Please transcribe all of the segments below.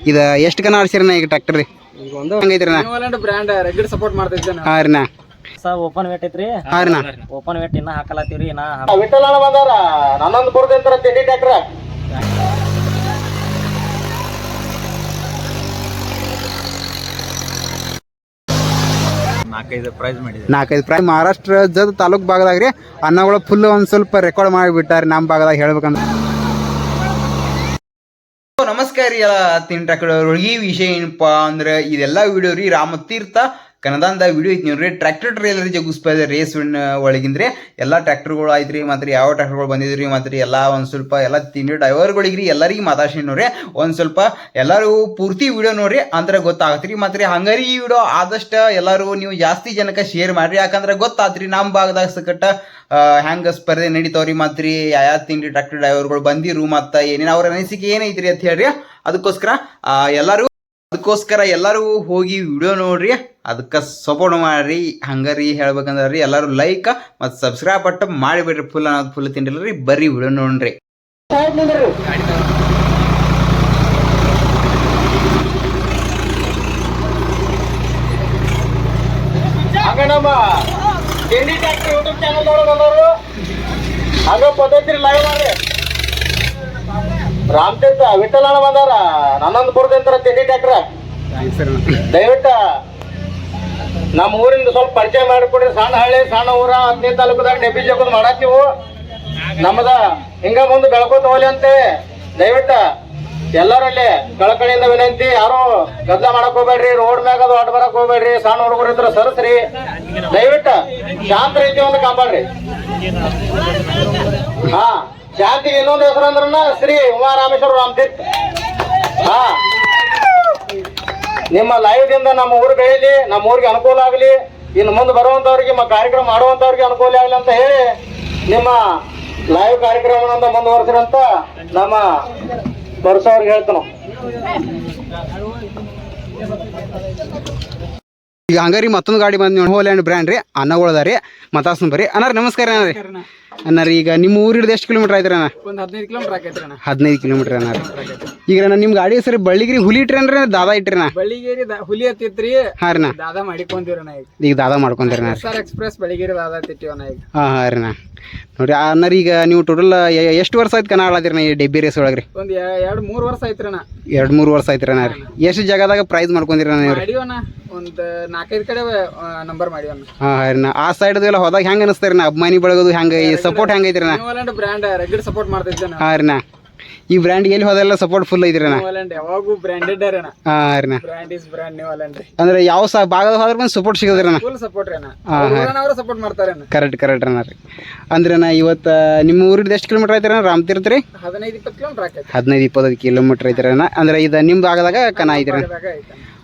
ಇದು ಎಷ್ಟು ಕನ ಆಡ್ಸಿರಣ್ಣ ಈಗ ಟ್ರ್ಯಾಕ್ಟರ್ ರೀ? ಈಗ ಒಂದು ಹಂಗೈತ್ರಿ ಅಣ್ಣ? ನ್ಯೂಲ್ಯಾಂಡ್ ಬ್ರ್ಯಾಂಡ್ ರೆಗ್ಯುಲರ್ ಸಪೋರ್ಟ್ ಮಾಡ್ತಿದ್ದೆ ನಾನು. ಹಾಂ ರೀ ಅಣ್ಣ. ಸರ್ ಓಪನ್ ವೇಟ್ ಐತ್ರಿ. ಹಾಂ ರೀ ಅಣ್ಣ. ಓಪನ್ ವೇಟ್ ಇನ್ನ ಹಾಕಲತ್ತೀವ್ರಿ. ಇನ್ನ ವಿಠಲಣ್ಣ ಬಂದಾರ ನನ್ನೊಂದು ಬುರ್ದಿಂತರ ತಿಂಡಿ ಟ್ರ್ಯಾಕ್ಟರ್. ನಾಲ್ಕೈದು ಪ್ರೈಸ್ ಮಹಾರಾಷ್ಟ್ರ ರಾಜ್ಯದ ತಾಲೂಕ್ ಭಾಗದಾಗ ರೀ ಅನ್ನಗಳು ಫುಲ್ ಒಂದ್ ಸ್ವಲ್ಪ ರೆಕಾರ್ಡ್ ಮಾಡಿಬಿಟ್ಟಾರೆ ನಮ್ಮ ಭಾಗದಾಗ ಹೇಳ್ಬೇಕಂದ್ರೆ. ನಮಸ್ಕಾರ ರೀ ಎಲ್ಲ ತಿಂಟ್ರಾಕ್ಟರ್. ಈ ವಿಷಯ ಏನಪ್ಪ ಅಂದ್ರೆ ಇದೆಲ್ಲ ವಿಡಿಯೋ ರೀ ರಾಮತೀರ್ಥ ಕನ್ನಡದ ವಿಡಿಯೋ ಐತಿ ನೋಡ್ರಿ. ಟ್ರ್ಯಾಕ್ಟರ್ ಟ್ರೇಲರ್ ಜಗುಸ್ಪದ ರೇಸ್ ಒಳಗಿಂದ್ರೆ ಎಲ್ಲ ಟ್ರ್ಯಾಕ್ಟರ್ಗಳು ಆಯ್ತು ಮತ್ತು ಯಾವ ಟ್ರ್ಯಾಕ್ಟರ್ಗಳು ಬಂದಿದ್ರಿ ಮತ್ತು ಎಲ್ಲ ಒಂದು ಸ್ವಲ್ಪ ಎಲ್ಲ ತಿಂಡಿ ಡ್ರೈವರ್ಗಳಿಗೆ ಎಲ್ಲರಿಗೆ ಮಾತಾಡ್ಸಿ ನೋಡ್ರಿ. ಒಂದು ಸ್ವಲ್ಪ ಎಲ್ಲರೂ ಪೂರ್ತಿ ವಿಡಿಯೋ ನೋಡ್ರಿ ಅಂದ್ರೆ ಗೊತ್ತಾಗತ್ರಿ. ಮತ್ತು ಹಂಗಾರಿ ಈ ವಿಡಿಯೋ ಆದಷ್ಟು ಎಲ್ಲರೂ ನೀವು ಜಾಸ್ತಿ ಜನಕ್ಕೆ ಶೇರ್ ಮಾಡಿರಿ. ಯಾಕಂದ್ರೆ ಗೊತ್ತಾತ್ರಿ ನಮ್ಮ ಭಾಗದಾಗ ಸಕಟ್ಟ ಹ್ಯಾಂಗೆ ಸ್ಪರ್ಧೆ ನಡೀತಾವ್ರಿ ಮತ್ತು ಯಾವ ತಿಂಡಿ ಟ್ರ್ಯಾಕ್ಟರ್ ಡ್ರೈವರ್ಗಳು ಬಂದಿರು ಮತ್ತು ಏನೇನು ಅವ್ರ ಅನಿಸಿಕೆ ಏನೈತ್ರಿ ಅಂತ ಹೇಳ್ರಿ. ಅದಕ್ಕೋಸ್ಕರ ಎಲ್ಲರೂ ಹೋಗಿ ವಿಡಿಯೋ ನೋಡ್ರಿ, ಅದಕ್ಕೆ ಸಪೋರ್ಟ್ ಮಾಡ್ರಿ. ಹಂಗಾರಿ ಹೇಳ್ಬೇಕಂದ್ರೆ ರೀ ಎಲ್ಲರೂ ಲೈಕ್ ಮತ್ತು ಸಬ್ಸ್ಕ್ರೈಬ್ ಬಟ್ ಮಾಡಿಬಿಡ್ರಿ. ಫುಲ್ ತಿಂಡಿಲ್ಲ ರೀ, ಬರ್ರಿ ವಿಡಿಯೋ ನೋಡ್ರಿ. ನಮ್ಮ ತಿಂಡಿ ಟ್ರ್ಯಾಕ್ಟರ್ ಯೂಟ್ಯೂಬ್ ಚಾನಲ್ ನೋಡೋರು ಹಂಗ ಪದ್ಧತಿ ಲೈವ್ ಮಾಡ್ರಿ. ರಾಮತೀರ್ಥ ವಿಠಲಣ್ಣ ಬಂದಾರ ನನ್ನೊಂದು ಬುರ್ದಿಂತರ ತಿಂಡಿ ಟ್ರ್ಯಾಕ್ಟರ್. ದಯವಿಟ್ಟು ನಮ್ಮ ಊರಿಂದ ಸ್ವಲ್ಪ ಪರಿಚಯ ಮಾಡಿಕೊಡ್ರಿ. ಸಣ್ಣ ಹಳ್ಳಿ ಸಣ್ಣ ಊರ 15 ತಾಲೂಕದಾಗ ಡೆಬ್ಬಿ ಜಗದ್ ಮಾಡತ್ತೀವು. ನಮ್ಮದ ಹಿಂಗ ಮುಂದೆ ಬೆಳ್ಕೋತ ಹೋಗ್ಲಿ ಅಂತೇಳಿ ದಯವಿಟ್ಟು ಎಲ್ಲರಲ್ಲಿ ಕಳಕಳಿಯಿಂದ ವಿನಂತಿ. ಯಾರು ಗದ್ದಲ ಮಾಡಕ್ ಹೋಗ್ಬೇಡ್ರಿ. ರೋಡ್ ಮ್ಯಾಗ ಅದು ಅಡ್ಡ ಬರಕ್ ಹೋಗ್ಬೇಡ್ರಿ. ಸಣ್ಣ ಹುಡುಗರು ಇದ್ರ ಸರಸ್ರಿ. ದಯವಿಟ್ಟು ಶಾಂತ ರೀತಿ ಒಂದು ಕಾಪಾಡ್ರಿ. ಹಾ, ಶಾಂತಿಗೆ ಇನ್ನೊಂದು ಹೆಸರು ಅಂದ್ರ ಶ್ರೀ ಉಮಾರಾಮೇಶ್ವರ ರಾಮತೀರ್ಥ. ಹಾ, ನಿಮ್ಮ ಲೈವ್ದಿಂದ ನಮ್ಮ ಊರು ಬೆಳೀಲಿ, ನಮ್ಮ ಊರಿಗೆ ಅನುಕೂಲ ಆಗಲಿ, ಇನ್ನು ಮುಂದೆ ಬರುವಂತವ್ರಿಗೆ ಕಾರ್ಯಕ್ರಮ ಮಾಡುವಂತವ್ರಿಗೆ ಅನುಕೂಲ ಆಗಲಿ ಅಂತ ಹೇಳಿ ನಿಮ್ಮ ಲೈವ್ ಕಾರ್ಯಕ್ರಮದಿಂದ ಮುಂದುವರ್ಸಿರಂತ ನಮ್ಮ ಬರ್ಸವ್ರಿಗೆ ಹೇಳ್ತಾನ. ಈಗ ಹಂಗಾರಿ ಮತ್ತೊಂದು ಗಾಡಿ ಬಂದು ನೋಡಿ, ಹೋಲ್ಯಾಂಡ್ ಬ್ರ್ಯಾಂಡ್ ರೀ ಅನ್ನಗಳದ ರೀ ಮತಾಸ್ನ ಬರ್ರಿ. ಅನ್ನಾರ ನಮಸ್ಕಾರ ಅಣ್ಣ ರೀ. ಅನ್ನಾರ ಈಗ ನಿಮ್ಮ ಊರಿಡ್ದು ಎಷ್ಟು ಕಿಲೋಮೀಟರ್ ಆಯ್ತು ಅಣ್ಣ? ಒಂದು 15 ಕಿಲೋಮೀಟರ್ ಆಕೈತ್ರಿ ಅಣ್ಣ. 15 ಕಿಲೋಮೀಟರ್ ಅನ್ನಾರ. ಈಗ ನಿಮ್ಮ ಗಾಡಿ ಹೆಸರು ಬಳ್ಳಿಗಿರಿ ಹುಲಿ ಇಟ್ರೇನ್ರಿ ದಾದಾ ಇಟ್ರಿನ? ಬಳ್ಳಿಗೇರಿ ಹುಲಿ ಹತ್ತಿತ್ರಿ. ಹಾಂ ರೀ. ದಾದಾ ಮಾಡಿಕೊಂಡಿರಣ ಈಗ ದಾದಾ ಮಾಡ್ಕೊಂತೀರಿ ಎಕ್ಸ್ಪ್ರೆಸ್ ಬಳ್ಳಿಗೇರಿ ದಾದಾ ತಿಟ್ಟಿವನ ಈಗ. ಹಾಂ ಹಾಂ ರೀ. ನೋಡ್ರಿ ಅನ್ನಾರ ಈಗ ನೀವು ಟೋಟಲ್ ಎಷ್ಟು ವರ್ಷ ಆಯ್ತು ಕನ ಆಡತ್ತೀರಿ ಈ ಡೆಬ್ಬಿ ರೇಸ್ ಒಳಗ್ರಿ? ಒಂದು 2-3 ವರ್ಷ ಆಯ್ತು ಅಣ್ಣ. 2-3 ವರ್ಷ ಆಯ್ತು ಅಣ್ಣ ರೀ. ಎಷ್ಟು ಜಾಗದಾಗ ಪ್ರೈಸ್ ಮಾಡ್ಕೊಂಡಿರಿ ಅಣ್ಣ ನೀವು? ಮಾಡಿವಣ್ಣ ಒಂದು 4-5 ಕಡೆ ನಂಬರ್ ಮಾಡಿವಣ್ಣ. ಹಾಂ ಹಾಂ ರೀ. ಆ ಸೈಡ್ ಎಲ್ಲ ಹೋದಾಗ ಹೆಂಗೆ ಅನಿಸ್ತಾರಿ ನಾ ಅಭಿಮಾನಿ ಬಳಗೋದು ಹೆಂಗೆ ಸಪೋರ್ಟ್ ಹೆಂಗೈತ್ರಿ ನಾ? ನ್ಯೂಲ್ಯಾಂಡ್ ಬ್ರ್ಯಾಂಡ್ ರೆಗ್ಯುಲರ್ ಸಪೋರ್ಟ್ ಮಾಡ್ತಿದ್ದೆ. ಹಾಂ ರೀ. ಈ ಬ್ರ್ಯಾಂಡ್ ಎಲ್ಲಿ ಹೋದೆಲ್ಲ ಸಪೋರ್ಟ್ ಫುಲ್ ಐತ್ರಿ ನಾ? ನ್ಯೂಲ್ಯಾಂಡ್ ಯಾವಾಗೂ ಬ್ರ್ಯಾಂಡೆಡ್ ಅಣ್ಣ. ಹಾಂ ರೀ. ಬ್ರ್ಯಾಂಡ್ ಇಸ್ ಬ್ರ್ಯಾಂಡ್ ನ್ಯೂಲ್ಯಾಂಡ್ ರೀ. ಅಂದ್ರೆ ಯಾವ ಭಾಗದ ಹೋದ್ರ ಬಂದು ಸಪೋರ್ಟ್ ಸಿಗೋದ್ರಿ ನಾ? ಫುಲ್ ಸಪೋರ್ಟ್ ರೀ ಅಣ್ಣ. ಅವರು ಸಪೋರ್ಟ್ ಮಾಡ್ತಾರೆ ಅಣ್ಣ. ಕರೆಕ್ಟ್ ಅಣ್ಣ ರೀ. ಅಂದ್ರೆ ನಾ ಇವತ್ತು ನಿಮ್ಮ ಊರಿದ್ದು ಎಷ್ಟು ಕಿಲೋಮೀಟರ್ ಐತ್ರಿ ಅಣ್ಣ ರಾಮತೀರ್ಥ ರೀ? 15-20 ಕಿಲೋಮೀಟರ್ ಆಕೈತಿ. 15-20 ಕಿಲೋಮೀಟರ್ ಐತ್ರಿ ಅಣ್ಣ. ಅಂದ್ರೆ ಇದು ನಿಮ್ಮ ಭಾಗದಾಗ ಕನ ಐತ್ರಿ?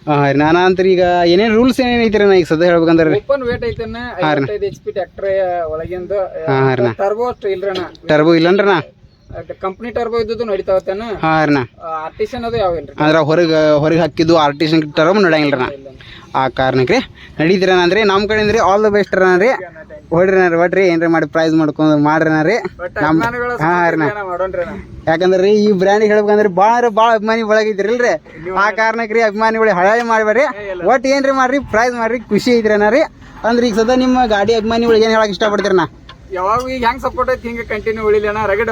ಹಾಂ ರೀ. ನಾನು ಅಂತ ಈಗ ಏನೇನು ರೂಲ್ಸ್ ಏನೇನು ಐತ್ರಿ ನಾ ಈಗ ಸದ್ಯ ಹೇಳ್ಬೇಕಂದ್ರೆ? ಓಪನ್ ವೇಟ್ ಐತಣ್ಣ. 55 HP ಟ್ರ್ಯಾಕ್ಟರ್ ಒಳಗಿಂದ. ಟರ್ಬೋ ಇಲ್ರಣ್ಣ? ಟರ್ಬೋ ಇಲ್ಲನ್ರಿ ನಾ? ಕಂಪ್ನಿ ಟರ್ಬೋ ಇದ್ದು ನಡಿತಾವತ್ತೇನ? ಹಾಂ ರೀ. ಆರ್ಟಿಷನ್ ಅದು ಯಾವ ಇಲ್ರಿ? ಅಂದ್ರೆ ಹೊರಗೆ ಹಾಕಿದ್ದು ಆರ್ಟಿಷನ್ ಟರ್ಬೋ ನಡೆಯಂಗಿಲ್ಲ ನಾ. ಆ ಕಾರಣಕ್ಕೆ ರೀ ನಡೀತೀರ ಅಂದ್ರೆ ನಮ್ಮ ಕಡೆಯಿಂದ ರೀ ಆಲ್ ದ ಬೆಸ್ಟ್ ರೀ ರೀ. ಹೊಡ್ರಿ ನಾ ಒಟ್ರಿ ಏನ್ರಿ ಮಾಡಿ ಪ್ರೈಸ್ ಮಾಡ್ಕೊಂಡು ಮಾಡ್ರಿ ನಾ ರೀ. ಹಾಂ ರೀ. ಯಾಕಂದ್ರೆ ರೀ ಈ ಬ್ರ್ಯಾಂಡ್ ಹೇಳ್ಬೇಕಂದ್ರೆ ಭಾಳ ಅಭಿಮಾನಿ ಒಳಗಿದ್ರಿಲ್ರಿ. ಆ ಕಾರಣಕ್ಕೆ ರೀ ಅಭಿಮಾನಿಗಳು ಹಳಾಳಿ ಮಾಡ್ಬೇಡ್ರಿ. ಒಟ್ಟು ಏನ್ರಿ ಮಾಡ್ರಿ ಪ್ರೈಸ್ ಮಾಡ್ರಿ, ಖುಷಿ ಐತ್ರಿ ನಾ ರೀ. ಅಂದ್ರೆ ಈಗ ಸದಾ ನಿಮ್ಮ ಗಾಡಿ ಅಭಿಮಾನಿಗಳು ಏನು ಹೇಳಕ್ ಇಷ್ಟಪಡ್ತೀರಿ ನಾ? ಯಾವಾಗ ಈಗ ಹೆಂಗ್ ಸಪೋರ್ಟ್ ಐತಿ ಹಿಂಗೆ ಕಂಟಿನ್ಯೂ ಉಳಿಲಿನ ರಗಡ್.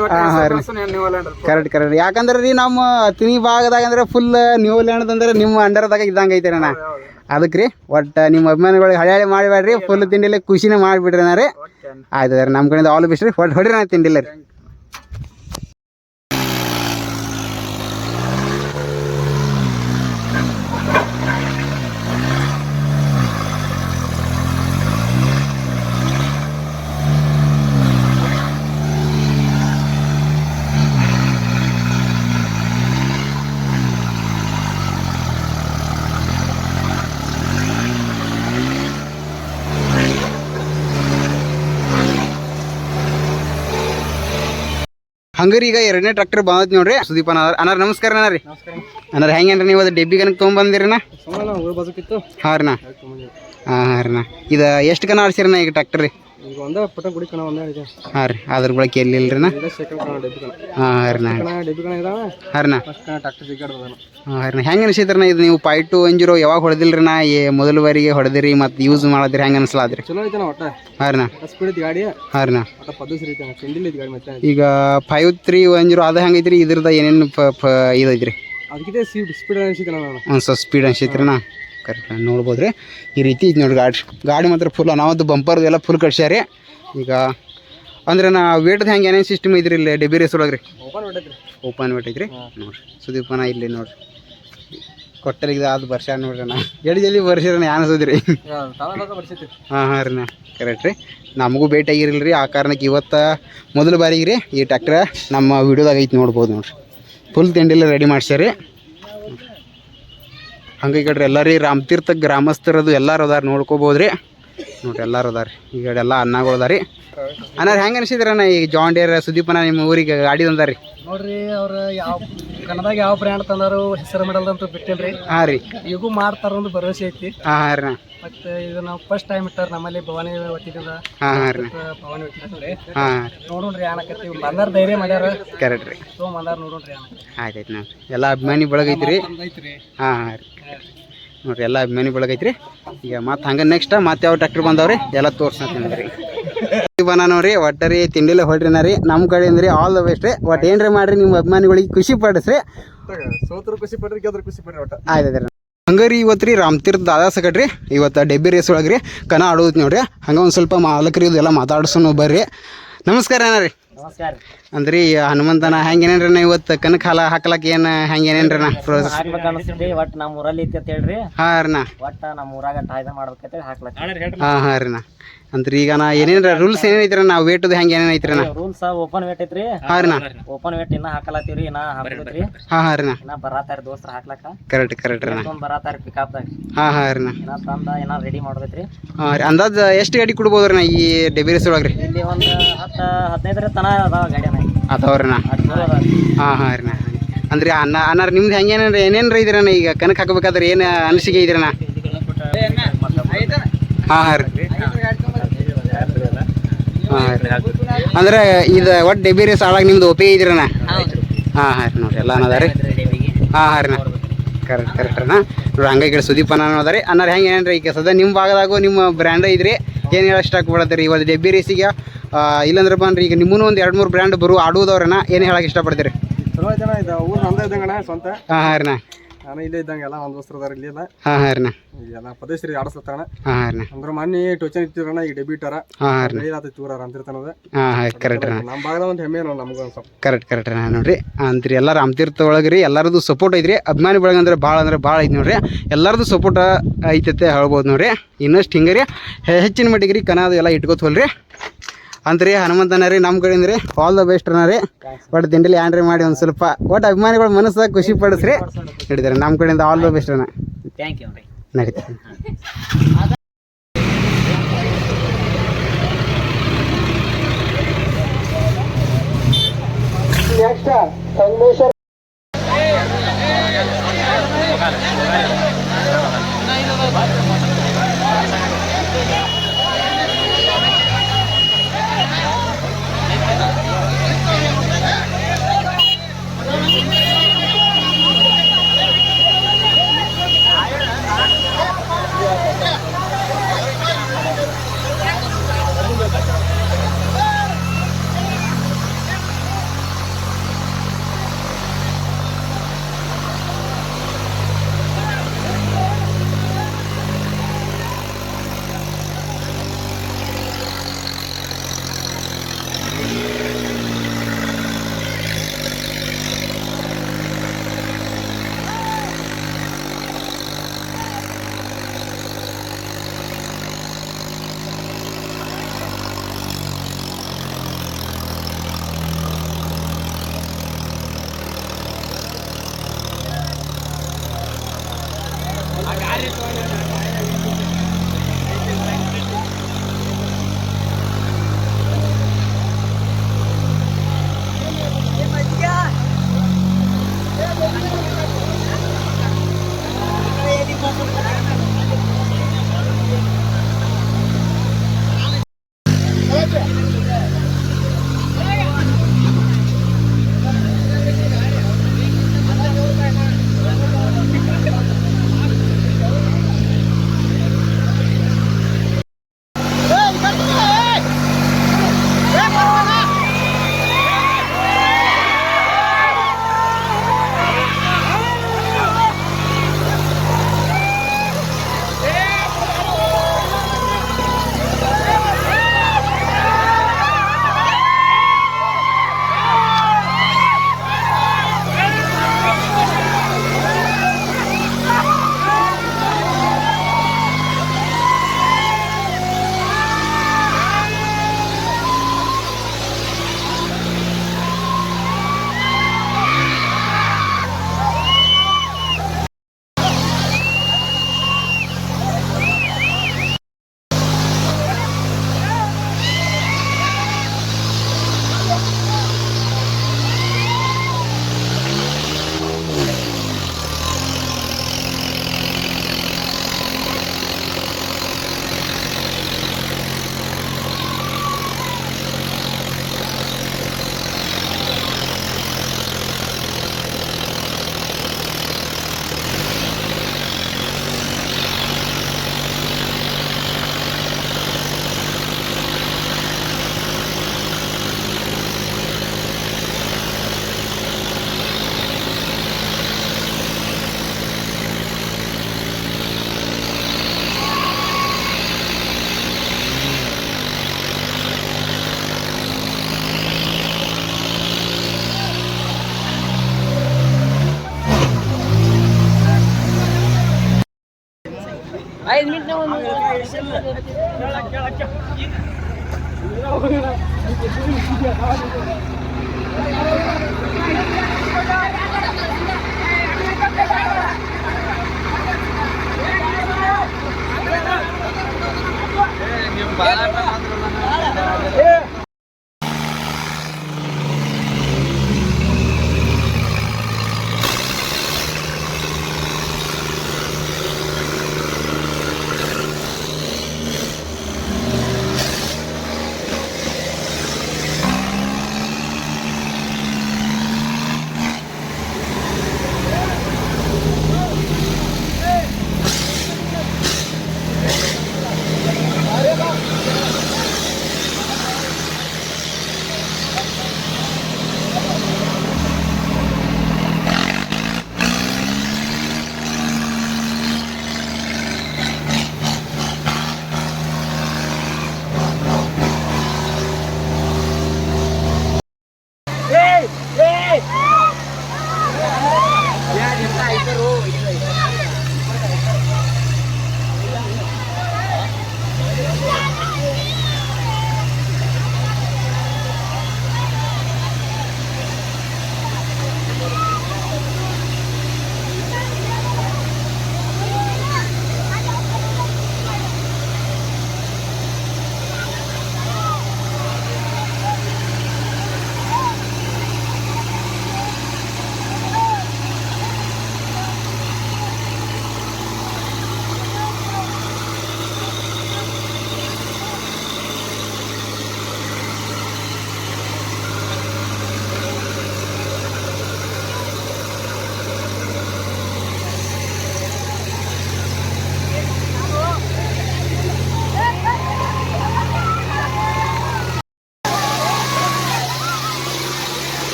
ಕರೆಕ್ಟ್. ಯಾಕಂದ್ರೆ ರೀ ನಮ್ಮ ತಿನಿ ಭಾಗದಾಗ ಅಂದ್ರೆ ಫುಲ್ ನ್ಯೂಲ್ಯಾಂಡ್ ಅಂದ್ರೆ ನಿಮ್ಮ ಅಂಡರ್ದಾಗ ಇದ್ದಂಗೆ ಐತೆ ಅಣ್ಣ. ಅದಕ್ಕೆ ರೀ ಒಟ್ಟು ನಿಮ್ಮ ಅಭಿಮಾನಿಗಳಿಗೆ ಹಳ್ಳಿ ಮಾಡಬೇಡ್ರಿ. ಫುಲ್ ತಿಂಡಿಲ್ಲ ಖುಷಿನೇ ಮಾಡಿಬಿಡ್ರಿ ನಾ ರೀ. ಆಯ್ತು ರೀ. ನಮ್ಮ ಕಡೆಯಿಂದ ಆಲ್ ಬೆಸ್ಟ್ ರೀ. ಹೊಡ್ರಿ ನಾ ತಿಂಡಿಲ್ಲ ರೀ. ಹಂಗಾರಿ ಈಗ 2ನೇ ಟ್ರ್ಯಾಕ್ಟರ್ ಬಂದೈತಿ ನೋಡ್ರಿ. ಸುದೀಪ್ ಅನ್ನಾರ ನಮಸ್ಕಾರ ಅಣ್ಣ ರೀ. ಅನ್ನಾರ ಹೆಂಗೇನ್ರಿ ನೀವು ಅದು ಡೆಬ್ಬಿ ಕನಕ್ ತೊಗೊಂಬಂದಿರಿನ? ಹಾಂ ರೀ. ಹಾಂ ರೀ. ಇದು ಎಷ್ಟು ಕನ ಆಡ್ಸಿರಣ್ಣ ಈಗ ಟ್ರ್ಯಾಕ್ಟರ್ ರೀ? ಈಗ ಒಂದೇ ಪುಟ್ಟ ಗುಡಿ ಕಣ ಒಂದೇ ಇದೆ. ಹಾಂ ರೀ ಅದ್ರ ಬಳಕೆ ಎಲ್ಲಿ ಇಲ್ರಿನ ಸೆಕೆಂಡ್ ಕಣ ಡೆಬ್ಬಿ ಕಣ. ಹಾಂ ರೀ ಡೆಬ್ಬಿ ಕಣ ಇದಾವೆ. ಹಾಂ ರೀ ಫಸ್ಟ್ ಕಣ ಟ್ರಾಕ್ಟರ್ ಜಿಗಾಡ್ದಾನ. ಹಾಂ ರೀ ಹೆಂಗೆ ಅನಿಸಿದ್ರನ ಇದು ನೀವು 5210 ಯಾವಾಗ ಹೊಡೆದಿಲ್ರಿ ನಾ ಮೊದಲ ಬಾರಿಗೆ ಹೊಡೆದಿರಿ ಮತ್ತು ಯೂಸ್ ಮಾಡಿದ್ರಿ ಹೆಂಗೆ ಅನಿಸ್ಲಾದ್ರಿ? ಚಲೋ ಐತೆ ಒಟ್ಟ. ಹಾಂ ರೀ ಸ್ಪೀಡ್ ಐತಿ ಗಾಡಿ. ಹಾಂ ರೀ ಒಟ್ಟ ಪದ್ಧತಿ ಐತೆ ಚೆಂಡಿಲ್ ಐತಿ ಗಾಡಿ. ಮತ್ತೆ ಈಗ 5310 ಅದು ಹೆಂಗೈತ್ರಿ ಇದ್ರದ್ದು ಏನೇನು ಇದೈತ್ರಿ? ಅದಕ್ಕಿಂತ ಸ್ಪೀಡ್ ಅನಿಸಿದೆ ನಾನು. ಒಂದು ಸ್ವಲ್ಪ ಸ್ಪೀಡ್ ಅನ್ಸೈತ್ರಿ ನಾ ಕರೆಕ್ಟ್ ನೋಡ್ಬೋದು ರೀ. ಈ ರೀತಿ ಇದು ನೋಡಿ ಗಾಡಿ ಮಾತ್ರ ಫುಲ್ ನಾವತ್ತು ಬಂಪರ್ದು ಎಲ್ಲ ಫುಲ್ ಕಟ್ಸ್ಯಾರಿ. ಈಗ ಅಂದ್ರೆ ನಾ ವೇಟ್ದು ಹೆಂಗೆ ಏನೇನು ಸಿಸ್ಟಮ್ ಐತ್ರಿ ಇಲ್ಲಿ ಡೆಬ್ಬಿ ರೇಸ್ ಒಳಗೆ ರೀ? ಓಪನ್ ವೇಟ್ ಐತ್ರಿ ನೋಡಿರಿ. ಸುದೀಪನ ಇಲ್ಲಿ ನೋಡಿರಿ ಕೊಟ್ಟರಿಗೆ ಅದು ವರ್ಷ ನೋಡ್ರಿ ನಾ ಜಲ್ದಿ ಬರ್ಸಿರ ಅನಿಸೋದ್ರಿ. ಹಾಂ ಹಾಂ ರೀ ನಾ ಕರೆಕ್ಟ್ ರೀ. ನಮಗೂ ಭೇಟಿ ಆಗಿರಲಿಲ್ಲ ರೀ. ಆ ಕಾರಣಕ್ಕೆ ಇವತ್ತು ಮೊದಲ ಬಾರಿಗೆ ರೀ ಈ ಟ್ಯಾಕ್ಟ್ರ ನಮ್ಮ ವಿಡಿಯೋದಾಗ ಐತಿ ನೋಡ್ಬೋದು ನೋಡಿರಿ. ಫುಲ್ ತಿಂಡಿಲ್ಲ ರೆಡಿ ಮಾಡ್ಸ್ಯಾರಿ. ಹಂಗೆ ಈ ಕಡೆ ಎಲ್ಲ ರೀ ರಾಮತೀರ್ಥ ಗ್ರಾಮಸ್ಥರದು ಎಲ್ಲರೂ ಅದಾರ ನೋಡ್ಕೋಬೋದು ರೀ. ನೋಡ್ರಿ ಎಲ್ಲರೂ ಅದಾರ ರೀ. ಈ ಕಡೆ ಎಲ್ಲ ಅನ್ನಗಳು ಅದಾರ ರೀ. ಅನ್ನಾರ ಹೆಂಗೆ ಅನಿಸಿದ್ರಣ್ಣ ಈಗ ಜಾನ್ ಡೇರ್ ಸುದೀಪನ ನಿಮ್ಮ ಊರಿಗೆ ಗಾಡಿ ತಂದಾರ ರೀ? ನೋಡ್ರಿ ಅವ್ರು ಯಾವ ಕನ್ನಡದಾಗ ಯಾವ ಬ್ರ್ಯಾಂಡ್ ತಂದಾರು ಹೆಸರು ಮಾಡಲ್ದಂತೂ ಬಿಟ್ಟಿಲ್ರಿ. ಹಾಂ ರೀ ಈಗೂ ಮಾಡ್ತಾರ ಒಂದು ಭರವಸೆ ಐತಿ. ಹಾಂ ಹಾಂ ರೀ ಮತ್ತೆ ಇದು ನಾವು ಫಸ್ಟ್ ಟೈಮ್ ಇಟ್ಟಾರ ನಮ್ಮಲ್ಲಿ ಭವಾನಿ ಒಟ್ಟಿದಿಂದ. ಹಾಂ ಹಾಂ ರೀ ಭವಾನಿ ಒಟ್ಟಿದ್ರಿ ಹಾಂ ನೋಡೋಣ್ರಿ ಏನಕತ್ತೀವಿ. ಬಂದಾರ ಧೈರ್ಯ ಮಾಡ್ಯಾರ. ಕರೆಕ್ಟ್ ರೀ. ಬಂದಾರ ನೋಡೋಣ್ರಿ ಆಯ್ತು ನೋಡ್ರಿ ಎಲ್ಲ ಅಭಿಮಾನಿ ಬಳಗೈತ್ರಿ. ಐತ್ರಿ. ಹಾಂ ಹಾಂ ರೀ ನೋಡ್ರಿ ಎಲ್ಲ ಅಭಿಮಾನಿ ಬಳಗೈತ್ರಿ. ಈಗ ಮತ್ತೆ ಹಂಗೆ ನೆಕ್ಸ್ಟ್ ಮತ್ತೆ ಯಾವ ಟ್ರ್ಯಾಕ್ಟರ್ ಬಂದವ್ರಿ ಎಲ್ಲ ತೋರ್ಸ್ತೀನಿ ರೀ. ಬನ ನೋಡ್ರಿ ಒಟ್ಟು ರೀ ತಿಂಡಿಲ್ಲ ಹೊಡ್ರಿನ ರೀ ನಮ್ಮ ಕಡೆ ಅಂದ್ರೆ ಆಲ್ ದ ಬೆಸ್ಟ್ ರೀ. ಒಟ್ಟು ಏನ್ರಿ ಮಾಡ್ರಿ ನಿಮ್ಮ ಅಭಿಮಾನಿಗಳಿಗೆ ಖುಷಿ ಪಡಿಸ್ರಿ. ಸೋತರು ಖುಷಿ ಪಡ್ರಿ ಗೆದ್ರು ಖುಷಿ ಪಡ್ರಿ ಒಟ್ಟ. ಆಯ್ತು ರೀ ಹಂಗೆ ರೀ ಇವತ್ತು ರೀ ರಾಮತೀರ್ಥ ದಾದಾ ಸಕಟ್ರಿ ಇವತ್ತು ಡೆಬ್ಬಿ ರೇಸ್ ಒಳಗೆ ರೀ ಕನ ಆಡೋದು ನೋಡ್ರಿ. ಹಂಗೆ ಒಂದು ಸ್ವಲ್ಪ ಮಾಲಕರಿ ಇದೆಲ್ಲ ಮಾತಾಡ್ಸೋನು ಬರ್ರಿ. ನಮಸ್ಕಾರ ಏನ ರೀ? ನಮಸ್ಕಾರ. ಅಂದ್ರಿ ಹನುಮಂತನ ಹೆಂಗೆ ಏನೇನ್ರಿ ಇವತ್ತು ಕನಕ ಹಾಕ್ಲಕ್ಕೆ ಏನು ಹೆಂಗೆ ಏನೇನ್ರಿ ಪ್ರೋಸೆಸ್? ಹಾಕ್ಬೇಕು ಅನಿಸ್ತಿ ಒಟ್ಟು ನಮ್ಮ ಊರಲ್ಲಿ ಐತಿ ಅಂತ ಹೇಳ್ರಿ. ಹಾಂ ರೀ ನಾ ಒಟ್ಟು ನಮ್ಮ ಊರಾಗ ಟಾಯ್ದ ಮಾಡ್ಬೇಕಂತೇಳಿ ಹಾಕ್ಲಕ್ಕ. ಹಾಂ ಹಾಂ ರೀ ನಾ ಅಂದ್ರಿ ಈಗ ನಾ ಏನೇನ್ರ ರೂಲ್ಸ್ ಏನೇನೈತ್ರಿ ನಾವು ವೇಟದು ಹೆಂಗೆ ಏನೇನು ಐತ್ರಿ ನಾ? ರೂಲ್ಸ್ ಓಪನ್ ವೇಟ್ ಐತ್ರಿ. ಹಾಂ ರೀ ನಾ ಓಪನ್ ವೇಟ್ ಇನ್ನ ಹಾಕಲತ್ತೀವ್ರಿ. ಇನ್ನ ಹಾಕ್ಬೇಕ್ರಿ. ಹಾಂ ಹಾಂ ರೀ ನಾ ಇನ್ನ ಬರಾತಾರ ದೋಸ್ತರ ಹಾಕ್ಲಕ್ಕ. ಕರೆಕ್ಟ್ ರೀ ನಾ ಬರಾತಾರ ಪಿಕಪ್ದಾಗ. ಹಾಂ ಹಾಂ ರೀ ನಾ ಇನ್ನ ತಂದ ಇನ್ನ ರೆಡಿ ಮಾಡ್ಬೇಕ್ರಿ. ಹಾಂ ರೀ ಅಂದಾಜು ಎಷ್ಟು ಗಾಡಿ ಕೊಡ್ಬೋದು ರೀ ನಾ ಈ ಡೆಬ್ಬಿ ರೇಸ್ ಒಳಗೆ ರೀ? ಇಲ್ಲಿ ಒಂದು 10-15 ತನ ಅದಾವ ಗಾಡಿನ. ಅದಾವ್ರಿ ನಾ ಹಾಂ ಹಾಂ ರೀ ನಾ ಅಂದ್ರೆ ಅನ್ನಾರ ನಿಮ್ದು ಹೆಂಗೆ ಏನೇನು ಇದ್ರಣ್ಣ ಈಗ ಕನಕ ಹಾಕ್ಬೇಕಾದ್ರೆ ಏನು ಅನಿಸಿಕೆ ಇದ್ರಣ್ಣ? ಹಾಂ ಹಾಂ ರೀ ಹಾಂ ರೀ ಅಂದ್ರೆ ಇದು ಒಟ್ಟು ಡೆಬ್ಬಿ ರೇಸ್ ಆಳಾಗ ನಿಮ್ದು ಒಪ್ಪಿಗೆ ಇದ್ರಣ್ಣ? ಹಾಂ ಹಾಂ ರೀ ನೋಡಿರಿ ಎಲ್ಲ ಅನ್ನೋದ ರೀ. ಹಾಂ ಹಾಂ ರೀ ನಾ ಕರೆಕ್ಟ್ ರೀ ನಾ ನೋಡ್ರಿ ಹಂಗೆ ಈ ಕಡೆ ಸುದೀಪ್ ಅನ್ನೋದ ರೀ. ಅನ್ನಾರ ಹೆಂಗೆ ಏನೇನು ಈಗ ಸದ್ಯ ನಿಮ್ಮ ಭಾಗದಾಗೂ ನಿಮ್ಮ ಬ್ರ್ಯಾಂಡ್ ಐತ್ರಿ ಏನು ಹೇಳೋ ಇಷ್ಟ ಆಗ್ಬಿಡತ್ತೆ ರೀ ಇವತ್ತು ಡೆಬ್ಬಿ ರೇಸಿಗೆ? ಇಲ್ಲಂದ್ರಪ್ಪ ಅಂದ್ರೆ ಈಗ ನಿಮ್ಮೂ ಒಂದು 2-3 ಬ್ರ್ಯಾಂಡ್ ಆಡುವುದವ್ರನ್ನ ಏನು ಹೇಳಕ್ಕೆ ಇಷ್ಟಪಡ್ತೀರಿ? ಚಲೋ ಜನ ಇದು ಊರು ನಂದೇ ಇದ್ದಂಗಣ ಸ್ವಂತ. ಹಾಂ ಹಾಂ ರೀ ನಾ ನಾನು ಇಲ್ಲೇ ಇದ್ದಂಗೆ ಎಲ್ಲ ಒಂದು ವಸ್ತ್ರದಾರ ಇಲ್ಲಿ ಇಲ್ಲ. ಹಾಂ ಹಾಂ ರೀ ನಾ ಎಲ್ಲ ಪದೇಶ್ರೀ ಆಡಿಸ್ತಾನ. ಹಾಂ ಹಾಂ ರೀ ನಾ ಅಂದ್ರೆ ಮೊನ್ನೆ ಟೋಚನ್ ಇಟ್ಟಿರೋಣ ಈಗ ಡೆಬ್ಯೂಟಾರ. ಹಾಂ ಹಾಂ ರೀ ಆತ ಚೂರ ಅಂತಿರ್ತಾನದ. ಹಾಂ ಹಾಂ ಕರೆಕ್ಟ್ ರೀ ನಮ್ಮ ಭಾಗದ ಒಂದು ಹೆಮ್ಮೆ ನಮ್ಗೆ ಒಂದು ಸ್ವಲ್ಪ. ಕರೆಕ್ಟ್ ರೀ ನೋಡ್ರಿ ಅಂತ್ರಿ ಎಲ್ಲ ರಾಮತೀರ್ಥ ಒಳಗೆ ರೀ ಎಲ್ಲರದು ಸಪೋರ್ಟ್ ಐತ್ರಿ. ಅಭಿಮಾನಿ ಬಳಗ ಅಂದ್ರೆ ಭಾಳ ಐತಿ ನೋಡ್ರಿ. ಎಲ್ಲರದು ಸಪೋರ್ಟ್ ಐತೈತೆ ಹೇಳ್ಬೋದು ನೋಡ್ರಿ. ಇನ್ನಷ್ಟು ಹಿಂಗೆ ರೀ ಹೆಚ್ಚಿನ ಮಟ್ಟಿಗೆ ರೀ ಕನ ಅದು ಎಲ್ಲ ಇಟ್ಕೋತ ಹೋಲ್ರಿ ಅಂತ್ರಿ ಹನುಮಂತನ ರೀ ನಮ್ಮ ಕಡೆಯಿಂದ ರೀ ಆಲ್ ದ ಬೆಸ್ಟ್ ಅನ್ನ ರೀ. ಒಟ್ಟು ತಿಂಡಿಲಿ ಆ್ಯಂಡ್ರಿ ಮಾಡಿ ಒಂದು ಸ್ವಲ್ಪ ಒಟ್ಟು ಅಭಿಮಾನಿಗಳ ಮನಸ್ಸಾಗ ಖುಷಿ ಪಡಿಸ್ರಿ ಹಿಡಿದಾರೆ ನಮ್ಮ ಕಡೆಯಿಂದ ಆಲ್ ದ ಬೆಸ್ಟ್ ಅನ್ನ. ಥ್ಯಾಂಕ್ ಯು ರೀ. ನಡೀತಾರೆ. ಸಂದೇಶ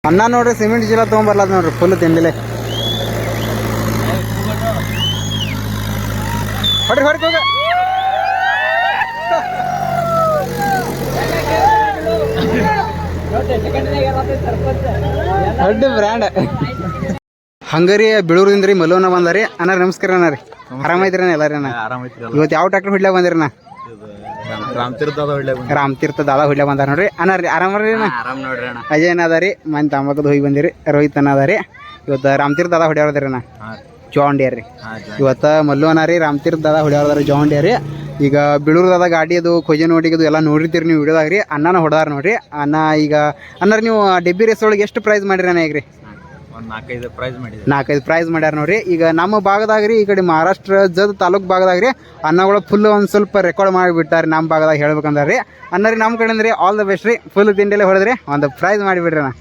ಅಣ್ಣ ನೋಡ್ರಿ ಸಿಮೆಂಟ್ ಚೀಲ ತೊಗೊಂಬರ್ಲದ ನೋಡ್ರಿ ಫುಲ್ ತಿಂಡಿಲೆ ಹೊಡ್ರಿ ಹೊಡ್ರಿ ಹೋಗ ದೊಡ್ಡ ಬ್ರ್ಯಾಂಡ್ ಹಂಗರಿ ಬೆಳೂರಿಂದ ರೀ ಮಲ್ಲೋನ ಬಂದಾರಿ ಅಣ್ಣ ನಮಸ್ಕಾರ ಅಣ್ಣ ರೀ ಆರಾಮೈತ್ರಿ ಎಲ್ಲಾರಿ ಅಣ್ಣ ಇವತ್ತು ಯಾವ ಟ್ರ್ಯಾಕ್ಟರ್ ಹೊಡ್ಲಾಗ ಬಂದಿರಿ ಅಣ್ಣ ರಾಮತೀರ್ಥ ದಾದಾ ಹೊಡ್ಲಾಗ ಬಂದಾರ ನೋಡ್ರಿ ಅಣ್ಣ ರೀ ಆರಾಮ್ರಿ ಅಜಯ್ ಅದ ರೀ ಮನೆ ತಾಂಬಕದ ಹೋಗಿ ಬಂದಿರಿ ರೋಹಿತ್ ಅನ್ನ ಅದ ರೀ ಇವತ್ತು ರಾಮತೀರ್ಥ ದಾದಾ ಹೊಡ್ಯಾರದ್ರಿ ಅಣ್ಣ ಜಾನ್ ಡಿಯರ್ ರೀ ಇವತ್ತು ಮಲ್ಲು ಅನ್ನ ರೀ ರಾಮತೀರ್ಥ ದಾದಾ ಹೊಡ್ಯಾರದ್ರಿ ಜಾನ್ ಡಿಯರ್ ರೀ ಈಗ ಬಿಳೂರ್ದಾದ ಗಾಡಿ ಅದು ಕೊಯ್ಜೆ ನೋಡಿಗದು ಎಲ್ಲ ನೋಡಿರ್ತೀರಿ ನೀವು ವಿಡಿಯೋದಾಗ ರೀ ಅಣ್ಣನ ಹೊಡೆದಾರ ನೋಡ್ರಿ ಅಣ್ಣ ಈಗ ಅನ್ನಾರ ನೀವು ಡೆಬ್ಬಿ ರೇಸ್ ಒಳಗೆ ಎಷ್ಟು ಪ್ರೈಸ್ ಮಾಡಿರಿ ಅಣ್ಣ ಈಗ ರೀ 4-5 ಪ್ರೈಸ್ ಮಾಡ್ಯಾರ ನೋಡ್ರಿ ಈಗ ನಮ್ಮ ಭಾಗದಾಗ ರೀ ಈ ಕಡೆ ಮಹಾರಾಷ್ಟ್ರ ಜದ್ ತಾಲೂಕ್ ಭಾಗದಾಗ ರೀ ಅನ್ನಗಳು ಫುಲ್ ಒಂದು ಸ್ವಲ್ಪ ರೆಕಾರ್ಡ್ ಮಾಡಿಬಿಟ್ಟಾರೆ ನಮ್ಮ ಭಾಗದಾಗ ಹೇಳ್ಬೇಕಂದ್ರೆ ರೀ ಅನ್ನ ರೀ ನಮ್ಮ ಕಡೆಯಿಂದ ರೀ ಆಲ್ ದ ಬೆಸ್ಟ್ ರೀ ಫುಲ್ ತಿಂಡಿಯಲ್ಲೇ ಹೊಡೆದ್ರಿ ಒಂದು ಪ್ರೈಸ್ ಮಾಡಿಬಿಡ್ರಿ ಅಣ್ಣ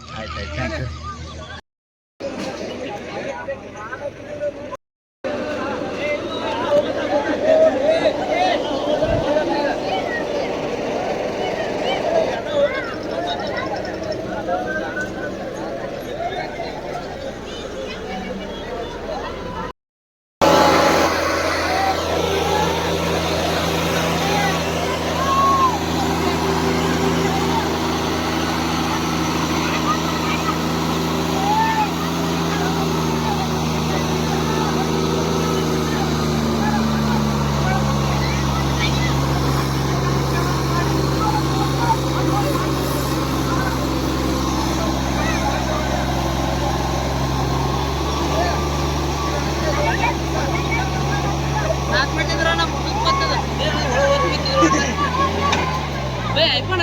ಐಫೋನ್